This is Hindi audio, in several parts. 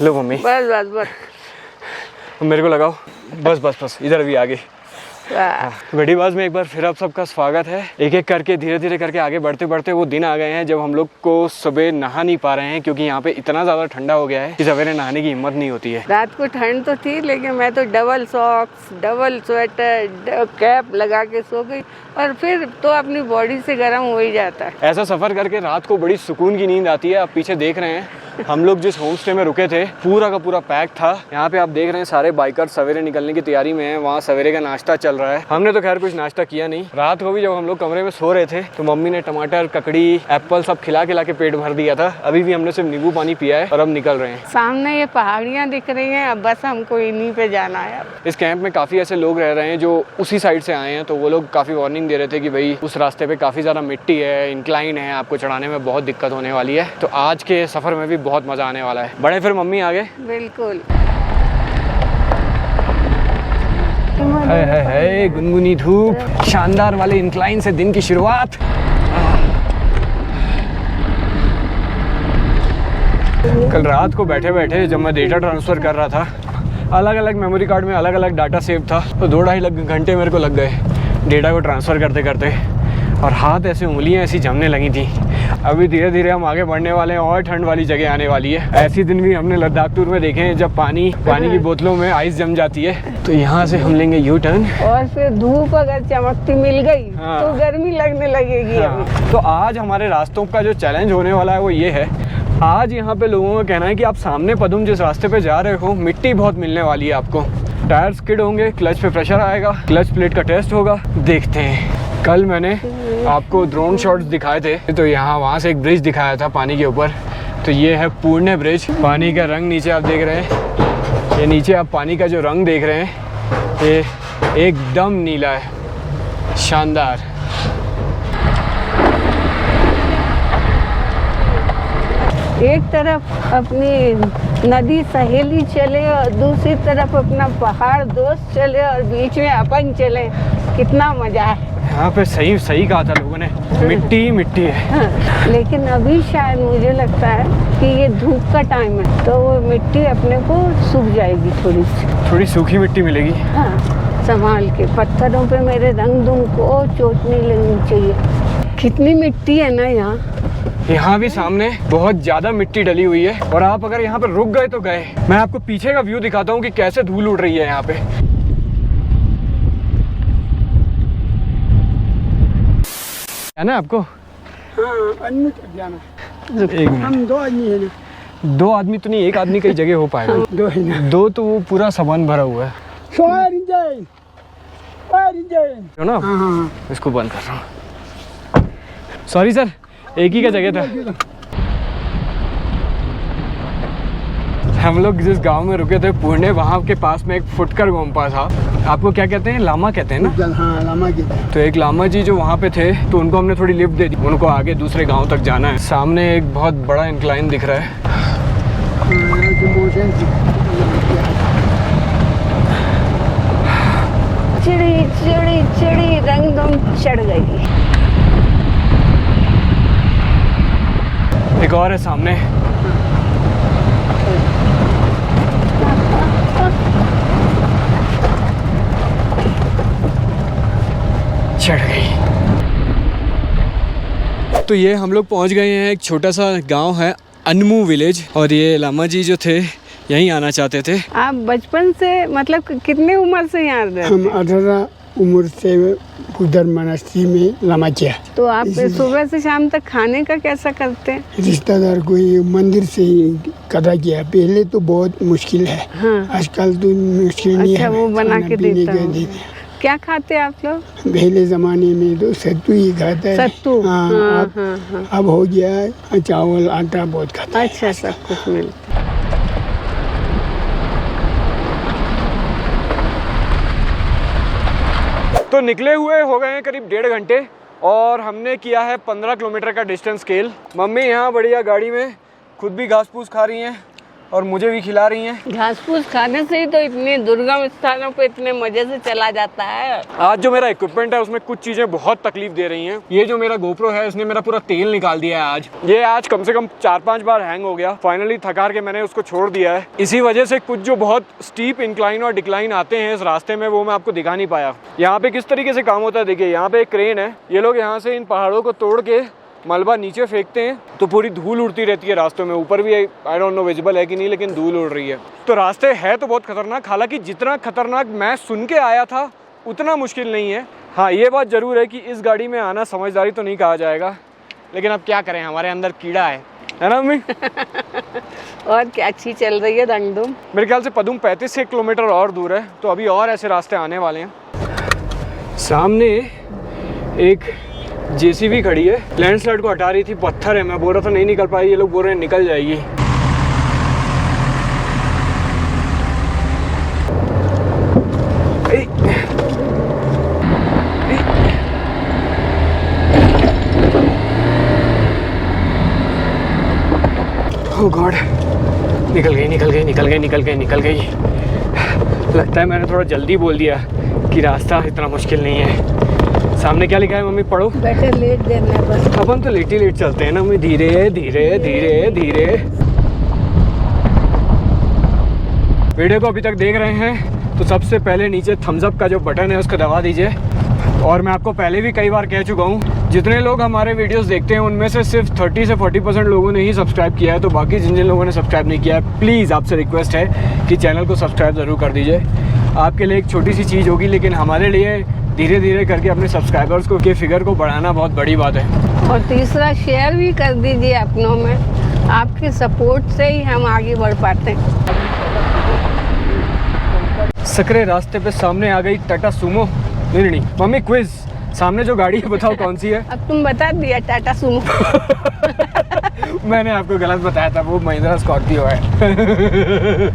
लो मम्मी, बस बस बस मेरे को लगाओ। बस बस बस, इधर भी आगे। बड़ी बात में एक बार फिर आप सबका स्वागत है। एक एक करके धीरे धीरे करके आगे बढ़ते बढ़ते वो दिन आ गए हैं जब हम लोग को सुबह नहा नहीं पा रहे हैं, क्योंकि यहाँ पे इतना ज़्यादा ठंडा हो गया है कि सवेरे नहाने की हिम्मत नहीं होती है। रात को ठंड तो थी, लेकिन मैं तो double socks, double sweater, cap लगा के सो गई, और फिर तो अपनी बॉडी से गर्म हो ही जाता है। ऐसा सफ़र करके रात को बड़ी सुकून की नींद आती है। आप पीछे देख रहे हैं हम लोग जिस होम स्टे में रुके थे पूरा का पूरा पैक था। यहाँ पे आप देख रहे हैं सारे बाइकर सवेरे निकलने की तैयारी में हैं। वहाँ सवेरे का नाश्ता चल रहा है। हमने तो खैर कुछ नाश्ता किया नहीं। रात को भी जब हम लोग कमरे में सो रहे थे तो मम्मी ने टमाटर, ककड़ी, एप्पल सब खिला के पेट भर दिया था। अभी भी हमने सिर्फ नींबू पानी पिया है और अब निकल रहे हैं। सामने ये पहाड़ियाँ दिख रही हैं, अब बस हमको इन्हीं पे जाना है। इस कैंप में काफ़ी ऐसे लोग रह रहे हैं जो उसी साइड से आए हैं, तो वो लोग काफ़ी वार्निंग दे रहे थे कि भाई उस रास्ते पे काफ़ी ज़्यादा मिट्टी है, इंक्लाइन है, आपको चढ़ाने में बहुत दिक्कत होने वाली है। तो आज के सफ़र में भी बहुत मज़ा आने वाला है। बड़े फिर मम्मी आ गए। बिल्कुल। है गुनगुनी धूप, शानदार वाले इंक्लाइन से दिन की शुरुआत। कल रात को बैठे बैठे जब मैं डेटा ट्रांसफ़र कर रहा था, अलग अलग मेमोरी कार्ड में अलग अलग डाटा सेव था, तो 2-2.5 घंटे मेरे को लग गए डेटा को ट्रांसफ़र करते करते, और हाथ ऐसे उंगलियां ऐसी जमने लगी थी। अभी धीरे धीरे हम आगे बढ़ने वाले हैं और ठंड वाली जगह आने वाली है। ऐसे दिन भी हमने लद्दाख टूर में देखे हैं जब पानी की बोतलों में आइस जम जाती है। तो यहाँ से हम लेंगे यू टर्न, और फिर धूप अगर चमकती मिल गई तो गर्मी लगने लगेगी। तो आज हमारे रास्तों का जो चैलेंज होने वाला है वो ये है, आज यहाँ पे लोगों का कहना है कि आप सामने पदुम जिस रास्ते पे जा रहे हो मिट्टी बहुत मिलने वाली है आपको। टायर स्किड होंगे, क्लच पे प्रेशर आएगा, क्लच प्लेट का टेस्ट होगा। देखते हैं। कल मैंने आपको ड्रोन शॉट्स दिखाए थे, तो यहाँ वहाँ से एक ब्रिज दिखाया था पानी के ऊपर। तो ये है पूर्ण ब्रिज। पानी का रंग नीचे आप देख रहे हैं, ये नीचे आप पानी का जो रंग देख रहे हैं ये एकदम नीला है, शानदार। एक तरफ अपनी नदी सहेली चले और दूसरी तरफ अपना पहाड़ दोस्त चले और बीच में अपन चले, कितना मजा है। यहाँ पे सही कहा था लोगों ने, मिट्टी ही मिट्टी है। हाँ, लेकिन अभी शायद मुझे लगता है कि ये धूप का टाइम है, तो वो मिट्टी अपने को सूख जाएगी, थोड़ी सूखी मिट्टी मिलेगी। हाँ, संभाल के। पत्थरों पे मेरे रंग दुम को चोट नहीं लगनी चाहिए। कितनी मिट्टी है ना यहाँ भी सामने बहुत ज्यादा मिट्टी डली हुई है, और आप अगर यहाँ पे रुक गए तो गए। मैं आपको पीछे का व्यू दिखाता हूँ कि कैसे धूल उड़ रही है यहाँ पे। है ना आपको? हाँ, आदमी तक जाना। एक मिनट, हम 2 आदमी है ना। 2 आदमी तो नहीं, एक आदमी कई जगह हो पाएगा। 2 है ना। 2 तो वो पूरा सामान भरा हुआ है। क्यों ना? हाँ। इसको बंद कर रहा हूँ। सॉरी सर, एक ही का जगह था। हम लोग जिस गांव में रुके थे पुणे, वहाँ के पास में एक फुटकर गोम्पा था। आपको क्या कहते हैं? लामा कहते हैं ना? हाँ, लामा कहते हैं। तो एक लामा जी जो वहाँ पे थे, तो उनको हमने थोड़ी लिफ्ट दे दी। उनको आगे दूसरे गांव तक जाना है। सामने एक बहुत बड़ा इंक्लाइन दिख रहा है। चिड़ी रंग दुम चढ़ गई। एक और है सामने। चढ़ गई। तो ये हम लोग पहुंच गए हैं। एक छोटा सा गांव है अनमू विलेज, और ये लामा जी जो थे यहीं आना चाहते थे। आप बचपन से, मतलब कितने उम्र से यहाँ रहते? हम 18 उम्र से उधर मोनास्ट्री में लामा किया। तो आप सुबह से शाम तक खाने का कैसा करते हैं? रिश्तेदार को मंदिर से ही कदा किया। पहले तो बहुत मुश्किल है। हाँ। आजकल तो मुश्किल नहीं है। वो बना के देता है। क्या खाते हैं आप लोग? पहले जमाने में तो सत्तू ही खाता है। सत्तू? हाँ, अब हो गया है चावल आटा बहुत खाता है। अच्छा, सब कुछ मिलता। तो निकले हुए हो गए हैं करीब 1.5 घंटे, और हमने किया है 15 किलोमीटर का डिस्टेंस स्केल। मम्मी यहाँ बढ़िया गाड़ी में खुद भी घास फूस खा रही हैं, और मुझे भी खिला रही हैं। घास फूस खाने से ही तो इतने दुर्गम स्थानों पे इतने मजे से चला जाता है। आज जो मेरा इक्विपमेंट है उसमें कुछ चीजें बहुत तकलीफ दे रही हैं। ये जो मेरा GoPro है इसने मेरा पूरा तेल निकाल दिया है आज। ये आज कम से कम 4-5 बार हैंग हो गया। फाइनली थकार के मैंने उसको छोड़ दिया है। इसी वजह से कुछ जो बहुत स्टीप इंक्लाइन और डिक्लाइन आते हैं इस रास्ते में वो मैं आपको दिखा नहीं पाया। यहाँ पे किस तरीके से काम होता है देखिए, यहाँ पे एक क्रेन है, ये लोग यहाँ से इन पहाड़ों को तोड़ के मलबा नीचे फेंकते हैं तो पूरी धूल उड़ती रहती है रास्तों में। ऊपर भी आई डोंट नो विजिबल है कि नहीं, लेकिन धूल उड़ रही है। तो रास्ते है तो बहुत खतरनाक, हालांकि जितना खतरनाक मैं सुन के आया था उतना मुश्किल नहीं है। हाँ, ये बात जरूर है कि इस गाड़ी में आना समझदारी तो नहीं कहा जाएगा, लेकिन अब क्या करें, हमारे अंदर कीड़ा है ना मम्मी? और क्या अच्छी चल रही है रंगदुम। मेरे ख्याल से पदुम 35 किलोमीटर और दूर है, तो अभी और ऐसे रास्ते आने वाले हैं। सामने एक JCB खड़ी है, लैंडस्लाइड को हटा रही थी। पत्थर है, मैं बोल रहा था नहीं निकल पाई, ये लोग बोल रहे हैं निकल जाएगी। ओह गॉड, निकल गई। लगता है मैंने थोड़ा जल्दी बोल दिया कि रास्ता इतना मुश्किल नहीं है। सामने क्या लिखा है मम्मी, पढ़ो। Better late than never. अपन तो लेट ही लेट चलते हैं ना मम्मी, धीरे धीरे धीरे धीरे। वीडियो को अभी तक देख रहे हैं तो सबसे पहले नीचे थम्स अप का जो बटन है उसको दबा दीजिए। और मैं आपको पहले भी कई बार कह चुका हूँ, जितने लोग हमारे वीडियोस देखते हैं उनमें से सिर्फ 30 से 40% लोगों ने ही सब्सक्राइब किया है। तो बाकी जिन जिन लोगों ने सब्सक्राइब नहीं किया है, प्लीज़ आपसे रिक्वेस्ट है कि चैनल को सब्सक्राइब ज़रूर कर दीजिए। आपके लिए एक छोटी सी चीज़ होगी, लेकिन हमारे लिए धीरे धीरे करके अपने सब्सक्राइबर्स को के फिगर को बढ़ाना बहुत बड़ी बात है। और तीसरा, शेयर भी कर दीजिए अपनों में। आपके सपोर्ट से ही हम आगे बढ़ पाते हैं। सकरे रास्ते पे सामने आ गई टाटा सुमो। नहीं मम्मी, क्विज, सामने जो गाड़ी है बताओ कौन सी है? अब तुम बता दिया, टाटा सुमो। मैंने आपको गलत बताया था, वो महिंद्रा स्कॉर्पियो है।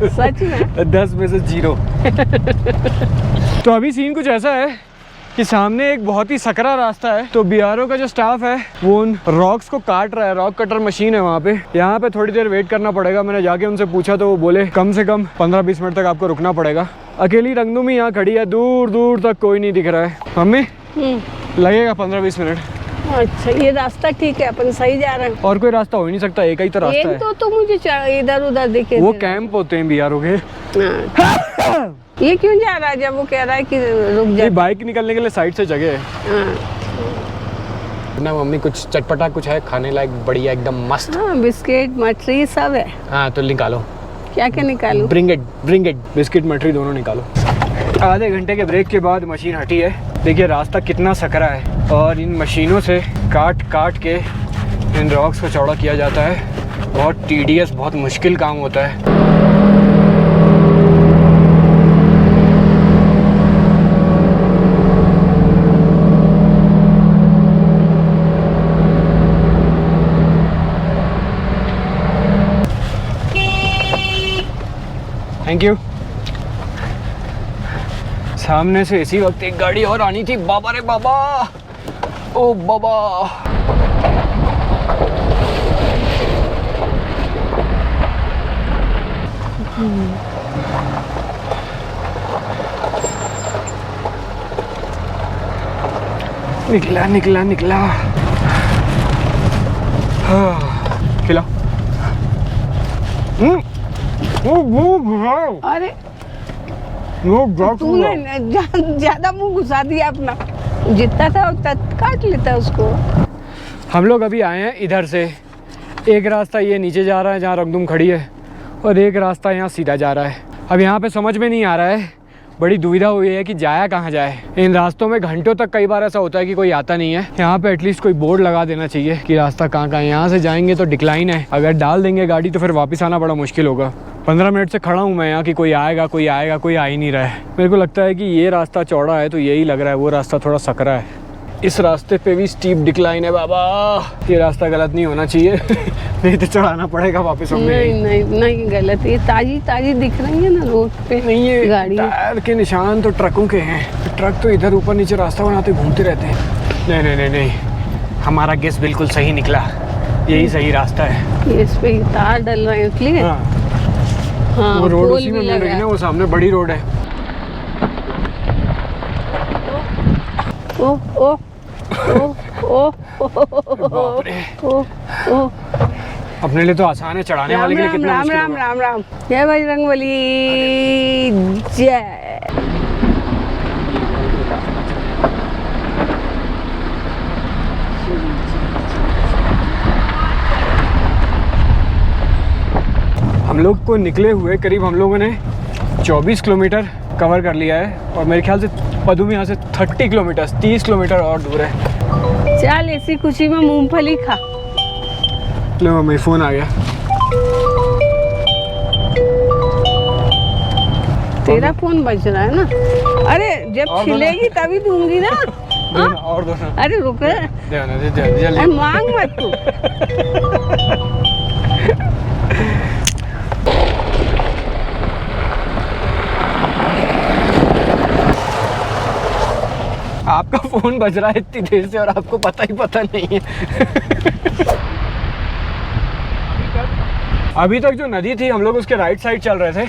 सच में? 10 में से 0। तो अभी सीन कुछ ऐसा है कि सामने एक बहुत ही सकरा रास्ता है। तो BRO का जो स्टाफ है वो उन रॉक्स को काट रहा है, रॉक कटर मशीन है वहाँ पे। यहाँ पे थोड़ी देर वेट करना पड़ेगा। मैंने जाके उनसे पूछा तो वो बोले कम से कम 15-20 मिनट तक आपको रुकना पड़ेगा। अकेली रंगदुम ही यहाँ खड़ी है, दूर दूर तक कोई नहीं दिख रहा है। मम्मी, लगेगा 15-20 मिनट। अच्छा, ये रास्ता ठीक है, अपन सही जा रहे हैं। और कोई रास्ता हो ही नहीं सकता, एक ही तो रास्ता है। तो मुझे इधर उधर दिखे। वो कैंप होते हैं BRO के। ये क्यों जा रहा है जब वो कह रहा है कि रुक जा? बाइक निकलने के लिए साइड से जगह है ना। मम्मी, कुछ चटपटा कुछ है खाने लायक, बढ़िया एकदम मस्त? हाँ, बिस्किट मठरी सब है। हाँ तो निकालो। क्या क्या निकालूं? Bring it. बिस्किट मठरी दोनों निकालो। आधे घंटे के ब्रेक के बाद मशीन हटी है। देखिए रास्ता कितना सकरा है, और इन मशीनों से काट काट के इन रॉक्स को चौड़ा किया जाता है। बहुत टीडियस, बहुत मुश्किल काम होता है। Thank you. सामने से इसी वक्त एक गाड़ी और आनी थी। बाबा रे बाबा, ओ बाबा। निकला। खिला। अरे तूने ज्यादा मुंह घुसा दिया अपना। जितना था उतना काट लेता उसको। हम लोग अभी आए हैं इधर से। एक रास्ता ये नीचे जा रहा है जहाँ रंगदुम खड़ी है, और एक रास्ता यहाँ सीधा जा रहा है। अब यहाँ पे समझ में नहीं आ रहा है, बड़ी दुविधा हुई है कि जाया कहाँ जाए। इन रास्तों में घंटों तक कई बार ऐसा होता है कि कोई आता नहीं है। यहाँ पे एटलीस्ट कोई बोर्ड लगा देना चाहिए कि रास्ता कहाँ है। यहाँ से जाएंगे तो डिक्लाइन है, अगर डाल देंगे गाड़ी तो फिर वापस आना बड़ा मुश्किल होगा। 15 मिनट से खड़ा हूँ मैं यहाँ कि कोई आएगा, कोई आ ही नहीं रहा है। मेरे को लगता है कि ये रास्ता चौड़ा है तो यही लग रहा है, वो रास्ता थोड़ा सकरा है। इस रास्ते पे भी स्टीप डिक्लाइन है बाबा, ये रास्ता गलत नहीं होना चाहिए। नहीं तो चढ़ाना पड़ेगा वापस हमें। नहीं गलत, ये ताजी दिख रही है ना रोड पे। नहीं, ये गाड़ी टायर के निशान तो ट्रकों के हैं। ट्रक तो इधर ऊपर नीचे रास्ता बनाते घूमते रहते हैं। नहीं, हमारा गेस बिल्कुल सही निकला, यही सही रास्ता है। इस पे तार डल रहे हैं इसलिए। हाँ, वो रोड पोल उसी में भी मिल रही है लगा ना, वो सामने बड़ी रोड है। ओ ओ ओ ओ बाप रे। ओ ओ अपने लिए तो आसान है, चढ़ाने वाले के लिए कितना राम मुश्किल राम होगा। राम राम। जय बजरंगबली जय। हम लोग को निकले हुए करीब हम लोगों ने 24 किलोमीटर कवर कर लिया है और मेरे ख्याल से पदुम यहाँ से 30 किलोमीटर 30 किलोमीटर और दूर है। चल इसी खुशी में मूंगफली खा। लो मम्मी, फ़ोन आ गया। तेरा फोन बज रहा है ना? अरे जब और दो ना। छिलेगी तभी दूंगी ना। देना और दो ना। अरे रुक रे। देना दे जल्दी अरे जल्दी। मांग मत तू। आपका फ़ोन बज रहा है इतनी देर से और आपको पता नहीं है। अभी तक जो नदी थी हम लोग उसके राइट साइड चल रहे थे,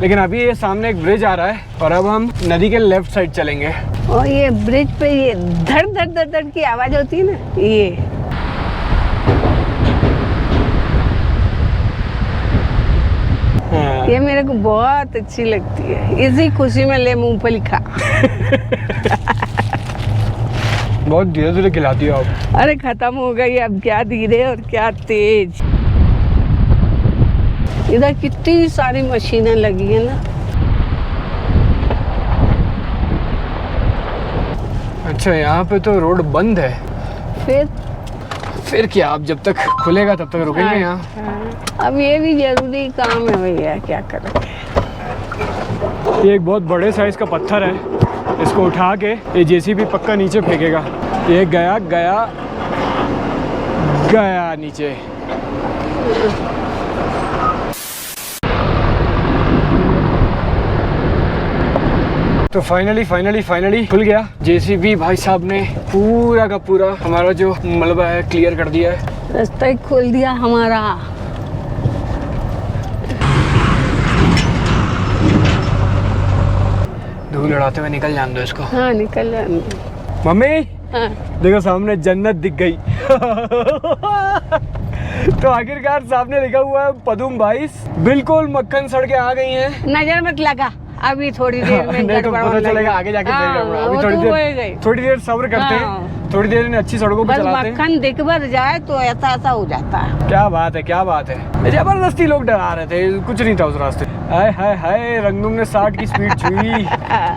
लेकिन अभी ये सामने एक ब्रिज आ रहा है और अब हम नदी के लेफ्ट साइड चलेंगे। और ये ब्रिज पे ये धड़ धड़ धड़ धड़ की आवाज होती है ना, ये हाँ। ये मेरे को बहुत अच्छी लगती है। इसी खुशी में ले मूंगफली खा। बहुत धीरे धीरे खिलाती हो आप। अरे खत्म हो गई अब, क्या धीरे और क्या तेज। इधर कितनी सारी मशीनें लगी है ना। अच्छा, यहाँ पे तो रोड बंद है। फिर क्या, अब जब तक खुलेगा तब तक रुकेंगे यहाँ। अब ये भी जरूरी काम है भैया, क्या करें। ये एक बहुत बड़े साइज का पत्थर है, इसको उठा के ये जेसीबी पक्का नीचे फेंकेगा। ये गया गया गया नीचे। तो फाइनली खुल गया। जेसीबी भाई साहब ने पूरा का पूरा हमारा जो मलबा है क्लियर कर दिया है। रास्ता ही खोल दिया हमारा। धूल उड़ाते हुए निकल जान दो इसको। हाँ निकल जाए। मम्मी हाँ। देखो सामने जन्नत दिख गई। तो आखिरकार सामने लिखा हुआ है पदुम 22। बिल्कुल मक्खन सड़कें आ गई हैं। नजर मत लगा, अभी थोड़ी देर में नहीं तो गड़बड़ पता होने चलेगा लगी। आगे जाके हाँ, फिर गड़बड़। वो अभी तो थोड़ी देर सब्र करते हाँ। हैं, थोड़ी देर इन अच्छी सड़कों पे बस चलाते हैं। मक्खन दिख भर जाए तो ऐसा ऐसा हो जाता है। क्या बात है। जबरदस्ती लोग डरा रहे थे, कुछ नहीं था उस रास्ते। हाय हाय हाय, रंगदुम ने 60 की स्पीड छुई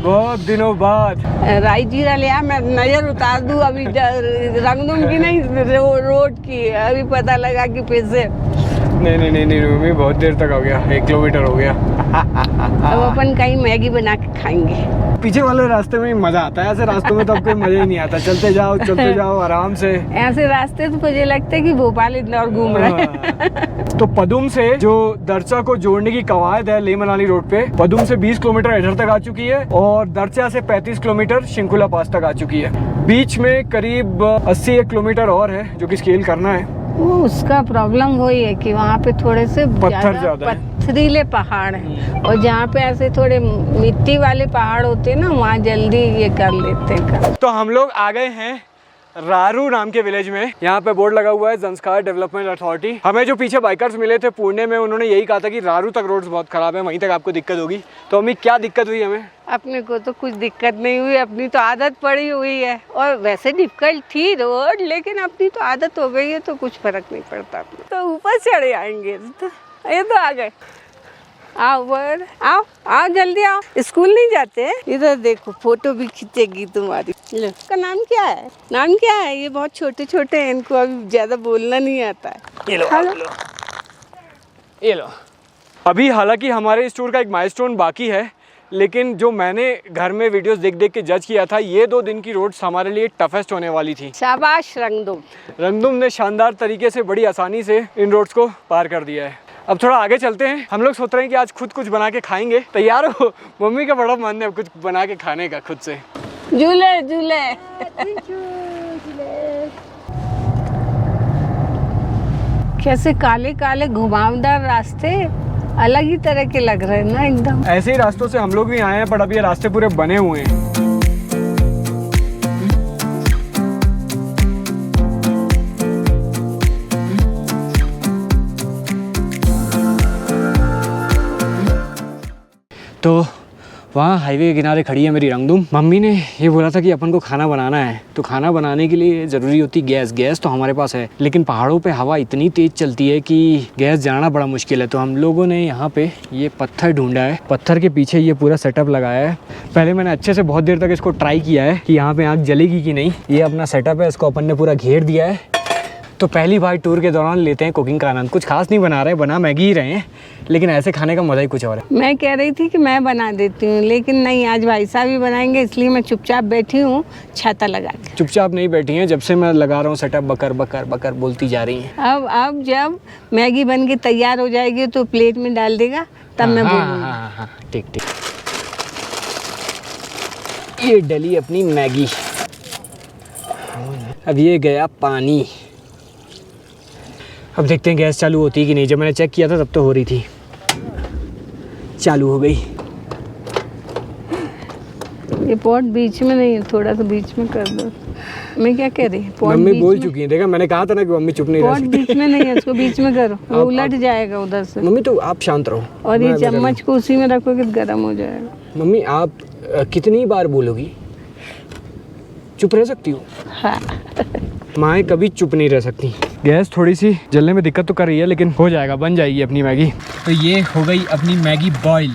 बहुत दिनों बाद। राई जीरा लिया, मैं नजर उतार दूं अभी। रंगदुम की नहीं, रोड की। अभी पता लगा कि फिर से नहीं मम्मी, बहुत देर तक हो गया, 1 किलोमीटर हो गया। अब अपन कहीं मैगी बना के खाएंगे। पीछे वाले रास्ते में ही मजा आता है, ऐसे रास्तों में तो अब कोई मजा ही नहीं आता। चलते जाओ आराम से। ऐसे रास्ते तो मुझे लगता है कि भोपाल इंदौर घूम रहे हैं। तो पदुम से जो दरचा को जोड़ने की कवायद है लेह मनाली रोड पे, पदुम से 20 किलोमीटर इधर तक आ चुकी है और दरचा से 35 किलोमीटर शिंकुला पास तक आ चुकी है। बीच में करीब 81 किलोमीटर और है जो कि स्केल करना है। वो उसका प्रॉब्लम वही है कि वहाँ पे थोड़े से पत्थर ज्यादा है। पथरीले पहाड़ हैं और जहाँ पे ऐसे थोड़े मिट्टी वाले पहाड़ होते हैं ना, वहाँ जल्दी ये कर लेते हैं। तो हम लोग आ गए हैं रारू नाम के विलेज में। यहाँ पे बोर्ड लगा हुआ है संस्कार डेवलपमेंट अथॉरिटी। हमें जो पीछे बाइकर्स मिले थे पुणे में, उन्होंने यही कहा था कि रारू तक रोड्स बहुत खराब है, वहीं तक आपको दिक्कत होगी। तो अम्मी क्या दिक्कत हुई हमें? अपने को तो कुछ दिक्कत नहीं हुई, अपनी तो आदत पड़ी हुई है। और वैसे डिफिकल्ट थी रोड, लेकिन अपनी तो आदत हो गई है तो कुछ फर्क नहीं पड़ता। अपने तो ऊपर चढ़े आएंगे। तो ये तो आ गए। आओ ऊपर, आओ जल्दी आओ। स्कूल नहीं जाते? इधर देखो, फोटो भी खींचेगी तुम्हारी। लो, इसका नाम क्या है? नाम क्या है? ये बहुत छोटे छोटे हैं, इनको अभी ज्यादा बोलना नहीं आता है। ये लो। अभी हालांकि हमारे इस टूर का एक माइलस्टोन बाकी है, लेकिन जो मैंने घर में वीडियोस देख के जज किया था, ये 2 दिन की रोड्स हमारे लिए टफेस्ट होने वाली थी। शाबाश रंगदुम ने शानदार तरीके से बड़ी आसानी से इन रोड्स को पार कर दिया है। अब थोड़ा आगे चलते हैं। हम लोग सोच रहे हैं कि आज खुद कुछ बना के खाएंगे। तैयार हो? मम्मी का बड़ा मन है कुछ बना के खाने का खुद से। झूले कैसे काले काले घुमावदार रास्ते, अलग ही तरह के लग रहे हैं ना एकदम। ऐसे ही रास्तों से हम लोग भी आए हैं, पर अब ये रास्ते पूरे बने हुए हैं। तो वहाँ हाईवे के किनारे खड़ी है मेरी रंगदूम। मम्मी ने ये बोला था कि अपन को खाना बनाना है, तो खाना बनाने के लिए ज़रूरी होती गैस। गैस तो हमारे पास है, लेकिन पहाड़ों पे हवा इतनी तेज़ चलती है कि गैस जाना बड़ा मुश्किल है। तो हम लोगों ने यहाँ पे ये पत्थर ढूंढा है, पत्थर के पीछे ये पूरा सेटअप लगाया है। पहले मैंने अच्छे से बहुत देर तक इसको ट्राई किया है कि यहाँ पे आग जलेगी कि नहीं। ये अपना सेटअप है, इसको अपन ने पूरा घेर दिया है। तो पहली बार टूर के दौरान लेते हैं कुकिंग का आनंद। कुछ खास नहीं बना रहे, बना मैगी ही रहे हैं, लेकिन ऐसे खाने का मज़ा ही कुछ और है। मैं कह रही थी कि मैं बना देती हूँ, लेकिन नहीं, आज भाई साहब ही बनाएंगे, इसलिए मैं चुपचाप बैठी हूँ छाता लगा के। चुपचाप नहीं बैठी हैं, जब से मैं लगा रहा हूँ सेटअप बकर बकर बकर बोलती जा रही हैं। अब जब मैगी बन के तैयार हो जाएगी तो प्लेट में डाल देगा, तब मैं बोलूँगी। हाँ, ठीक ठीक। ये डली अपनी मैगी, अब ये गया पानी। अब देखते हैं गैस चालू होती है कि नहीं। जब मैंने चेक किया था तब तो हो रही थी, चालू हो गई। ये पॉट बीच में नहीं है, थोड़ा सा बीच में कर दो। मैं क्या कह रही हूँ, मम्मी बोल चुकी है, देखा मैंने कहा था ना कि मम्मी चुप नहीं रह पॉट सकती। बीच में नहीं है, उसको बीच में करो, वो उलट जाएगा उधर से। मम्मी तो आप शांत रहो, और ये चम्मच को उसी में रखोगे तो गर्म हो जाएगा। मम्मी आप कितनी बार बोलोगी, चुप रह सकती हो? हाँ। माएँ कभी चुप नहीं रह सकती। गैस थोड़ी सी जलने में दिक्कत तो कर रही है, लेकिन हो जाएगा, बन जाएगी अपनी मैगी। तो ये हो गई अपनी मैगी बॉईल,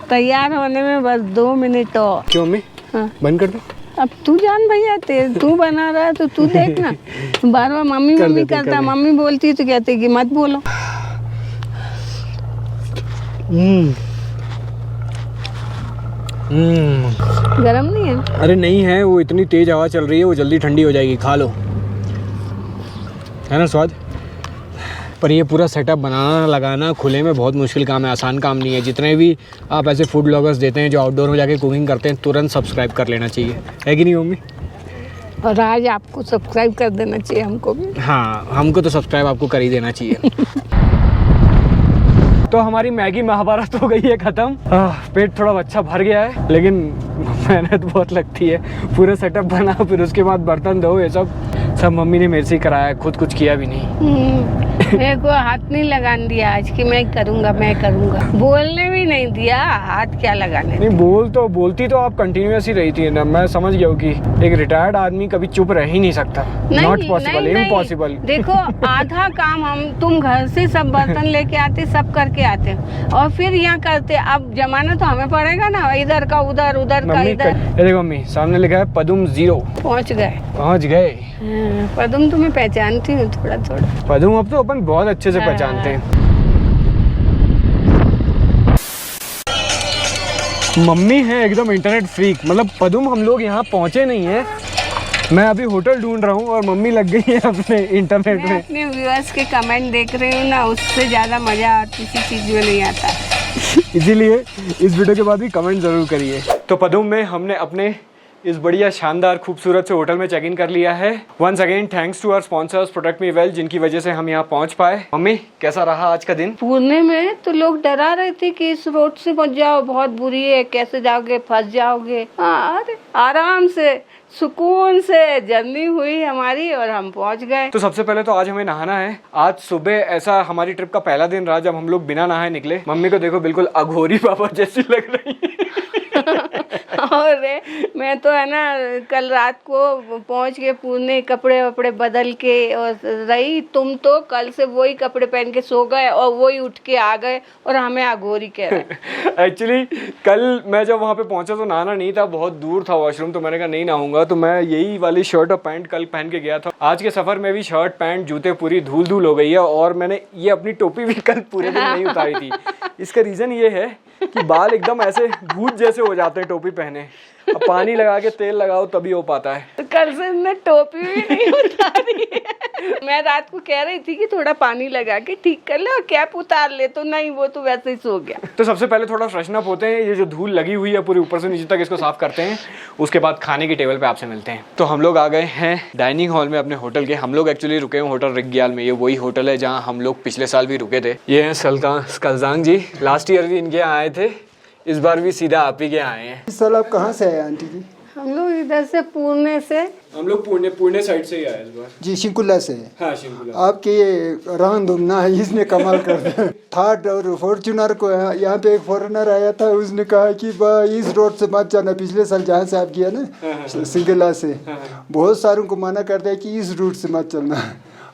तैयार होने में बस 2 मिनट और। क्यों मम्मी? हाँ। बंद कर दो। अब तू जान भैया, तू बना रहा है तो तू देखना। बार बार मम्मी मम्मी करता, मम्मी बोलती है तो कहते कि मत बोलो। गरम नहीं है? अरे नहीं है, वो इतनी तेज हवा चल रही है, वो जल्दी ठंडी हो जाएगी, खा लो। है ना स्वाद? पर ये पूरा सेटअप बनाना लगाना खुले में बहुत मुश्किल काम है, आसान काम नहीं है। जितने भी आप ऐसे फूड ब्लॉगर्स देते हैं जो आउटडोर में जाके कुकिंग करते हैं, तुरंत सब्सक्राइब कर लेना चाहिए, है कि नहीं मम्मी? और आज आपको सब्सक्राइब कर देना चाहिए, हमको भी। हाँ, हमको तो सब्सक्राइब आपको कर ही देना चाहिए। तो हमारी मैगी महाभारत हो गई है ख़त्म। पेट थोड़ा अच्छा भर गया है, लेकिन मेहनत बहुत लगती है। पूरा सेटअप बना, फिर उसके बाद बर्तन धो, ये सब मम्मी ने मेरे से ही कराया, खुद कुछ किया भी नहीं। मेरे को हाथ नहीं लगाने दिया आज कि मैं करूँगा। बोलने भी नहीं दिया, हाथ क्या लगाने। नहीं बोलती तो आप कंटिन्यूअस ही रही थी ना। मैं समझ गया हूँ कि एक रिटायर्ड आदमी कभी चुप रह ही नहीं सकता। Not possible, impossible. देखो आधा काम तुम घर से सब बर्तन लेके आते, सब करके आते और फिर यहाँ करते। अब जमाना तो हमें पड़ेगा ना, इधर का उधर, उधर का इधर। देखो मम्मी, सामने लिखा है पदुम 0। पहुँच गए। पदुम तुम्हें पहचानती हूँ थोड़ा थोड़ा। पदुम अब तो अपन बहुत अच्छे से पहचानते हैं। मम्मी है एकदम इंटरनेट फ्रीक, मतलब पदुम हम लोग यहाँ पहुँचे नहीं है। मैं अभी होटल ढूंढ रहा हूँ और मम्मी लग गई है अपने इंटरनेट में। अपने व्यूअर्स के कमेंट देख रही हूँ ना, उससे ज़्यादा मज़ा किसी चीज़ में नहीं आता। इसीलिए इस वीडियो के बाद भी कमेंट ज़रूर करिए। तो पदुम में हमने अपने इस बढ़िया शानदार खूबसूरत से होटल में चेक इन कर लिया है। Once again thanks to our sponsors Protect Me Well, जिनकी वजह से हम यहाँ पहुँच पाए। मम्मी कैसा रहा आज का दिन? पुणे में तो लोग डरा रहे थे कि इस रोड से मत जाओ, बहुत बुरी है, कैसे जाओगे, फंस जाओगे। अरे आराम से सुकून से जर्नी हुई हमारी और हम पहुंच गए। तो सबसे पहले तो आज हमें नहाना है। आज सुबह ऐसा हमारी ट्रिप का पहला दिन रहा जब हम लोग बिना नहाए निकले। मम्मी को देखो बिल्कुल अघोरी बाबा जैसी लग रही है। और मैं तो है ना कल रात को पहुंच के पुणे कपड़े वपड़े बदल के और रही। तुम तो कल से वही कपड़े पहन के सो गए और वही उठ के आ गए और हमें अघोरी कह रहे। एक्चुअली कल मैं जब वहाँ पे पहुंचा तो नहाना नहीं था, बहुत दूर था वॉशरूम, तो मैंने कहा नहीं नहाऊंगा। तो मैं यही वाली शर्ट और पैंट कल पहन के गया था। आज के सफर में भी शर्ट पैंट जूते पूरी धूल धूल हो गई है और मैंने ये अपनी टोपी भी कल पूरे दिन नहीं उतारी थी। इसका रीजन ये है कि बाल एकदम ऐसे भूत जैसे हो जाते हैं टोपी पहने। अब पानी लगा के तेल लगाओ तभी हो पाता है। तो कल से मैं टोपी भी नहीं उतारी है। मैं रात को कह रही थी कि थोड़ा पानी लगा के ठीक कर ले और कैप उतार ले, तो नहीं, वो तो वैसे ही सो गया। तो सबसे पहले थोड़ा फ्रेशन अप होते हैं, ये जो धूल लगी हुई है पूरी ऊपर से नीचे तक इसको साफ करते हैं, उसके बाद खाने की टेबल पे आपसे मिलते हैं। तो हम लोग आ गए हैं डाइनिंग हॉल में अपने होटल के। हम लोग एक्चुअली रुके हैं होटल रिग्याल में, ये वही होटल है जहाँ हम लोग पिछले साल भी रुके थे। ये हैं स्कलजांग जी, लास्ट ईयर भी इनके यहाँ आए थे, इस बार भी सीधा आप ही के आए हैं। इस साल आप कहाँ से आए आंटी जी? हम लोग इधर से पुणे से। हम लोग पुणे साइड से ही आए इस बार। जी शिंकुला से। हाँ शिंकुला। आपके ये रंग दुमना है, इसने कमाल कर दिया। थर्ड और फॉर्च्यूनर को यहाँ पे एक फॉरेनर आया था, उसने कहा कि इस रोड से मत जाना। पिछले साल जहाँ से आप गया ना सिंगला से, बहुत सारों को मना कर दिया कि इस रूट से मत चलना,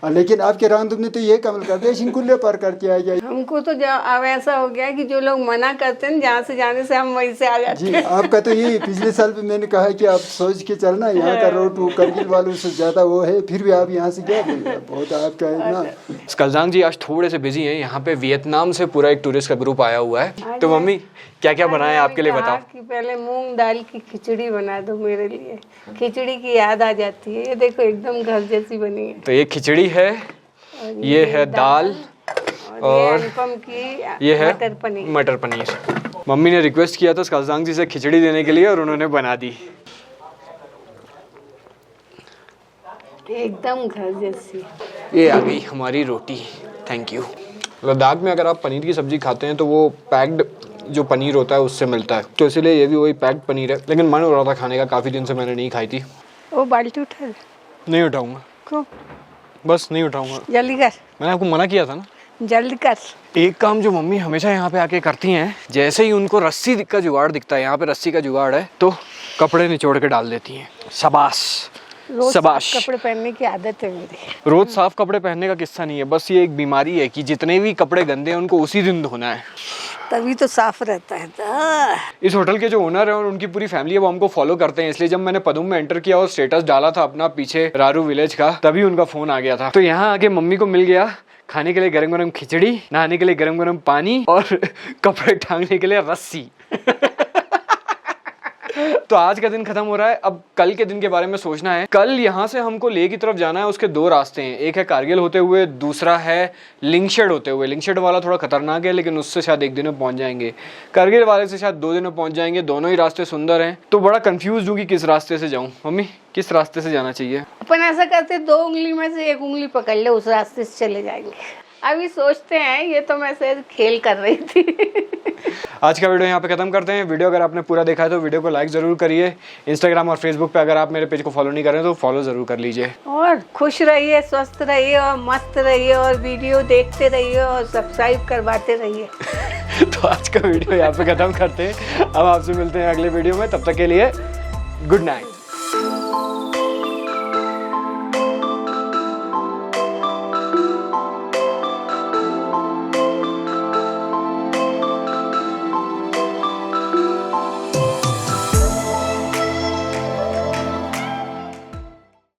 लेकिन आपके रामदूत ने तो ये कमल कर दिया, शिंकुले पार करके आ गया। हमको तो अब ऐसा हो गया कि जो लोग मना करते हैं जहाँ से जाने से, हम वहीं से आ जाते हैं। जी आपका तो यही, पिछले साल भी मैंने कहा कि आप सोच के चलना, यहाँ का रोड वो करगिल वालों से ज्यादा वो है, फिर भी आप यहाँ से गया, बहुत आपका है ना। स्कलजांग जी आज थोड़े से बिजी हैं, यहाँ पे वियतनाम से पूरा एक टूरिस्ट का ग्रुप आया हुआ है। तो मम्मी क्या क्या बनाया आपके लिए बताओ। कि पहले मूंग दाल की खिचड़ी बना दो मेरे लिए, खिचड़ी की याद आ जाती है। ये देखो एकदम घर जैसी बनी है। तो ये खिचड़ी है, ये है दाल और ये है मटर पनीर। मम्मी ने रिक्वेस्ट किया था स्कलजांग जी से खिचड़ी देने के लिए और उन्होंने बना दी। एकदम घर जैसी। ये आ गई हमारी रोटी, थैंक यू। लद्दाख में अगर आप पनीर की सब्जी खाते हैं तो वो पैक्ड जो पनीर होता है उससे मिलता है, तो इसलिए ये भी वही पैक्ड पनीर है। लेकिन मन हो रहा था खाने का, काफ़ी दिन से मैंने नहीं खाई थी। वो बाल्टी उठा, नहीं उठाऊंगा। क्यों? बस नहीं उठाऊंगा। जल्दी कर, मैंने आपको मना किया था ना। जल्दी कर। एक काम जो मम्मी हमेशा यहाँ पे आके करती हैं, जैसे ही उनको रस्सी का जुगाड़ दिखता है, यहाँ पे रस्सी का जुगाड़ है, तो कपड़े निचोड़ के डाल देती हैं। शाबाश शाबाश। कपड़े पहनने की आदत है मेरी। रोज साफ कपड़े पहनने का किस्सा नहीं है, बस ये एक बीमारी है कि जितने भी कपड़े गंदे हैं उनको उसी दिन धोना है, तभी तो साफ रहता है। इस होटल के जो ओनर है और उनकी पूरी फैमिली है वो हमको फॉलो करते हैं, इसलिए जब मैंने पदुम में एंटर किया और स्टेटस डाला था अपना पीछे रारू विलेज का, तभी उनका फोन आ गया था। तो यहाँ आके मम्मी को मिल गया खाने के लिए गरम गरम खिचड़ी, नहाने के लिए गरम गरम पानी और कपड़े टांगने के लिए रस्सी। तो आज का दिन खत्म हो रहा है, अब कल के दिन के बारे में सोचना है। कल यहाँ से हमको लेह की तरफ जाना है, उसके दो रास्ते हैं, एक है कारगिल होते हुए, दूसरा है लिंगशेड होते हुए। लिंगशेड वाला थोड़ा खतरनाक है, लेकिन उससे शायद एक दिन में पहुंच जाएंगे। कारगिल वाले से शायद 2 दिन में पहुंच जाएंगे। दोनों ही रास्ते सुंदर हैं, तो बड़ा कंफ्यूज हूँ कि किस रास्ते से जाऊँ। मम्मी किस रास्ते से जाना चाहिए? अपन ऐसा करते 2 उंगली में से 1 उंगली पकड़ ले, उस रास्ते से चले जाएंगे। अभी सोचते हैं, ये तो मैं सिर्फ खेल कर रही थी। आज का वीडियो यहाँ पे खत्म करते हैं। वीडियो अगर आपने पूरा देखा है तो वीडियो को लाइक जरूर करिए। इंस्टाग्राम और फेसबुक पे अगर आप मेरे पेज को फॉलो नहीं कर रहे हैं तो फॉलो जरूर कर लीजिए। और खुश रहिए, स्वस्थ रहिए और मस्त रहिए और वीडियो देखते रहिए और सब्सक्राइब करवाते रहिए। तो आज का वीडियो यहाँ पे खत्म करते हैं, अब आपसे मिलते हैं अगले वीडियो में। तब तक के लिए गुड नाइट।